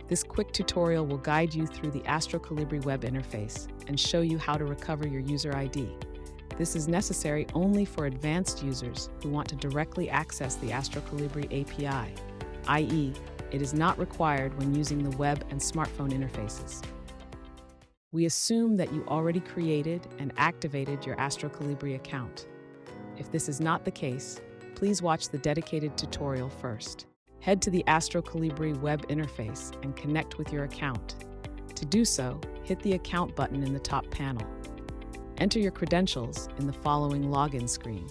This quick tutorial will guide you through the Astro-COLIBRI web interface and show you how to recover your user ID. This is necessary only for advanced users who want to directly access the Astro-COLIBRI API, i.e., it is not required when using the web and smartphone interfaces. We assume that you already created and activated your Astro-COLIBRI account. If this is not the case, please watch the dedicated tutorial first. Head to the Astro-COLIBRI web interface and connect with your account. To do so, hit the Account button in the top panel. Enter your credentials in the following login screen.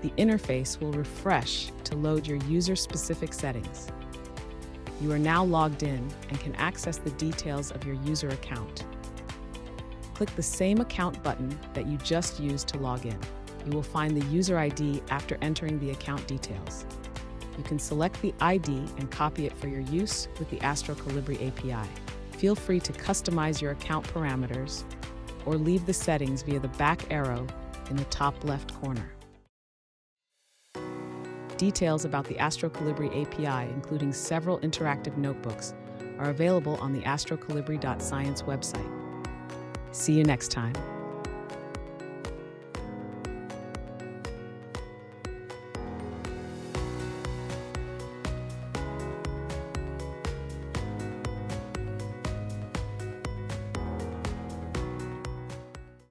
The interface will refresh to load your user-specific settings. You are now logged in and can access the details of your user account. Click the same account button that you just used to log in. You will find the user ID after entering the account details. You can select the ID and copy it for your use with the Astro-COLIBRI API. Feel free to customize your account parameters or leave the settings via the back arrow in the top left corner. Details about the Astro-COLIBRI API, including several interactive notebooks, are available on the astro-colibri.science website. See you next time.